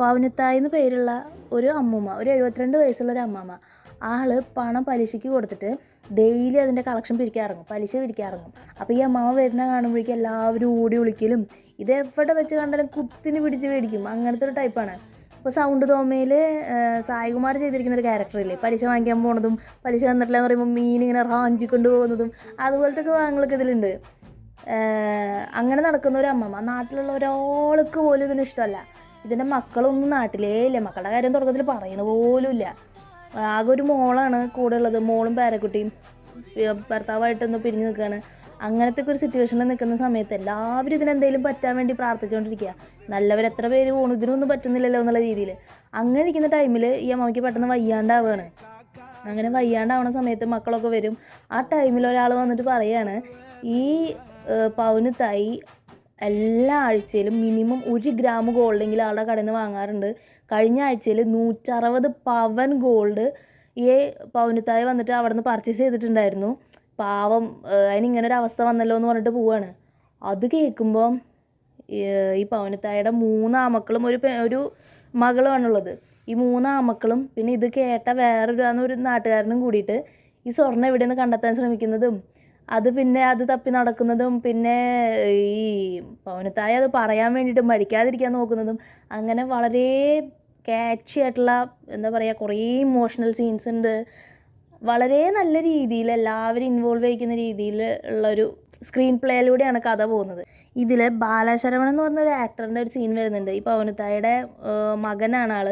പവനുത്തായി എന്ന് പേരുള്ള ഒരു അമ്മൂമ്മ, ഒരു 72 വയസ്സുള്ള ഒരു അമ്മമ്മ. ആൾ പണം പലിശയ്ക്ക് കൊടുത്തിട്ട് ഡെയിലി അതിൻ്റെ കളക്ഷൻ പിരിക്കാറിറങ്ങും, പലിശ പിരിക്കാറിറങ്ങും. അപ്പോൾ ഈ അമ്മാമ്മ വരുന്ന കാണുമ്പോഴേക്കും എല്ലാവരും ഓടി വിളിക്കലും ഇത് എവിടെ വെച്ച് കണ്ടാലും കുത്തിന് പിടിച്ച് മേടിക്കും. അങ്ങനത്തെ ഒരു ടൈപ്പാണ്. ഇപ്പോൾ സൗണ്ട് തോമയിൽ സായികുമാർ ചെയ്തിരിക്കുന്നൊരു ക്യാരക്ടറില്ലേ, പലിശ വാങ്ങിക്കാൻ പോണതും പലിശ തന്നിട്ടില്ല എന്ന് പറയുമ്പോൾ മീൻ ഇങ്ങനെ റാഞ്ചിക്കൊണ്ട് പോകുന്നതും അതുപോലത്തെ ഒക്കെ ഭാഗങ്ങളൊക്കെ ഇതിലുണ്ട്. അങ്ങനെ നടക്കുന്ന ഒരു അമ്മമ്മ. നാട്ടിലുള്ള ഒരാൾക്ക് പോലും ഇതിന് ഇഷ്ടമല്ല. ഇതിൻ്റെ മക്കളൊന്നും നാട്ടിലേ ഇല്ല. മക്കളുടെ കാര്യം തുടക്കത്തിൽ പറയുന്ന പോലും ഇല്ല. ആകെ ഒരു മോളാണ് കൂടെ ഉള്ളത്. മോളും പേരക്കുട്ടിയും ഭർത്താവായിട്ടൊന്ന് പിരിഞ്ഞ് നിൽക്കുകയാണ്. അങ്ങനത്തെ ഒരു സിറ്റുവേഷനിൽ നിൽക്കുന്ന സമയത്ത് എല്ലാവരും ഇതിനെന്തെങ്കിലും പറ്റാൻ വേണ്ടി പ്രാർത്ഥിച്ചുകൊണ്ടിരിക്കുക. നല്ലവരെത്ര പേര് പോകണം, ഇതിനൊന്നും പറ്റുന്നില്ലല്ലോ എന്നുള്ള രീതിയിൽ. അങ്ങനെ ഇരിക്കുന്ന ടൈമിൽ ഈ അമ്മയ്ക്ക് പെട്ടെന്ന് വയ്യാണ്ടാവുകയാണ്. അങ്ങനെ വയ്യാണ്ടാവുന്ന സമയത്ത് മക്കളൊക്കെ വരും. ആ ടൈമിൽ ഒരാൾ വന്നിട്ട് പറയാണ്, ഈ പവനുത്തായി എല്ലാ ആഴ്ചയിലും മിനിമം 1 ഗ്രാം ഗോൾഡെങ്കിലും ആളുടെ കടയിൽ നിന്ന് വാങ്ങാറുണ്ട്. കഴിഞ്ഞ ആഴ്ചയിൽ 160 പവൻ ഗോൾഡ് ഈ പവനുത്തായി വന്നിട്ട് അവിടെ നിന്ന് പർച്ചേസ് ചെയ്തിട്ടുണ്ടായിരുന്നു. പാവം, അതിനിങ്ങനൊരു അവസ്ഥ വന്നല്ലോ എന്ന് പറഞ്ഞിട്ട് പോവാണ്. അത് കേൾക്കുമ്പം ഈ പവനുത്തായിയുടെ 3 ആമക്കളും ഒരു മകളുമാണുള്ളത്. ഈ 3 ആമക്കളും പിന്നെ ഇത് കേട്ട വേറൊരു നാട്ടുകാരനും കൂടിയിട്ട് ഈ സ്വർണ്ണം എവിടെയെന്ന് കണ്ടെത്താൻ ശ്രമിക്കുന്നതും അത് തപ്പി നടക്കുന്നതും പിന്നെ ഈ പവനുത്തായി അത് പറയാൻ വേണ്ടിയിട്ട് മരിക്കാതിരിക്കാൻ നോക്കുന്നതും അങ്ങനെ വളരെ ക്യാച്ചി ആയിട്ടുള്ള എന്താ പറയുക, കുറേ ഇമോഷണൽ സീൻസ് ഉണ്ട്. വളരെ നല്ല രീതിയിൽ എല്ലാവരും ഇൻവോൾവ് ചെയ്യിക്കുന്ന രീതിയിൽ ഉള്ളൊരു സ്ക്രീൻ പ്ലേയിലൂടെയാണ് കഥ പോകുന്നത്. ഇതിൽ ബാലശരവണൻ എന്ന് പറഞ്ഞൊരു ആക്ടറിൻ്റെ ഒരു സീൻ വരുന്നുണ്ട്. ഈ പവനുത്തായിയുടെ മകനാണ് ആൾ.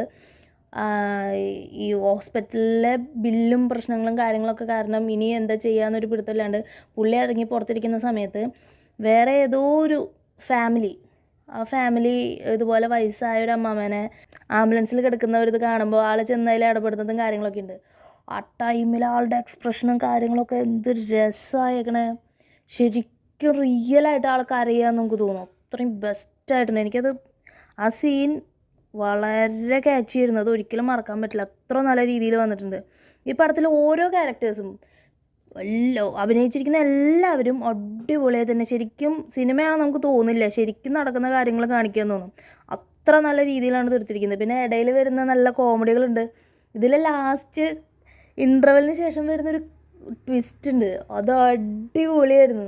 ഈ ഹോസ്പിറ്റലിലെ ബില്ലും പ്രശ്നങ്ങളും കാര്യങ്ങളൊക്കെ കാരണം ഇനി എന്താ ചെയ്യാന്നൊരു പിടുത്തമില്ലാണ്ട് പുള്ളി ഇറങ്ങി പുറത്തിരിക്കുന്ന സമയത്ത് വേറെ ഏതോ ഒരു ഫാമിലി, ആ ഫാമിലി ഇതുപോലെ വയസ്സായ ഒരു അമ്മാമേനെ ആംബുലൻസിൽ കിടക്കുന്നവരിത് കാണുമ്പോൾ ആൾ ചെന്നതിൽ ഇടപെടുന്നതും കാര്യങ്ങളൊക്കെ ഉണ്ട്. ആ ടൈമിൽ ആളുടെ എക്സ്പ്രഷനും കാര്യങ്ങളൊക്കെ എന്ത് രസമായേക്കണേ. ശരിക്കും റിയലായിട്ട് ആൾക്ക് അറിയാമെന്ന് നമുക്ക് തോന്നും. അത്രയും ബെസ്റ്റായിട്ടുണ്ട്. എനിക്കത് ആ സീൻ വളരെ ക്യാച്ച് ചെയ്യുന്നത്, അത് ഒരിക്കലും മറക്കാൻ പറ്റില്ല. അത്ര നല്ല രീതിയിൽ വന്നിട്ടുണ്ട്. ഈ പടത്തിൽ ഓരോ ക്യാരക്ടേഴ്സും അഭിനയിച്ചിരിക്കുന്ന എല്ലാവരും അടിപൊളിയായി തന്നെ. ശരിക്കും സിനിമയാണെന്ന് നമുക്ക് തോന്നില്ല, ശരിക്കും നടക്കുന്ന കാര്യങ്ങൾ കാണിക്കാൻ തോന്നും. അത്ര നല്ല രീതിയിലാണ് തീർത്തിരിക്കുന്നത്. പിന്നെ ഇടയിൽ വരുന്ന നല്ല കോമഡികളുണ്ട്. ഇതിൽ ലാസ്റ്റ് ഇൻ്റർവെല്ലിന് ശേഷം വരുന്നൊരു ട്വിസ്റ്റ് ഉണ്ട്, അത് അടിപൊളിയായിരുന്നു.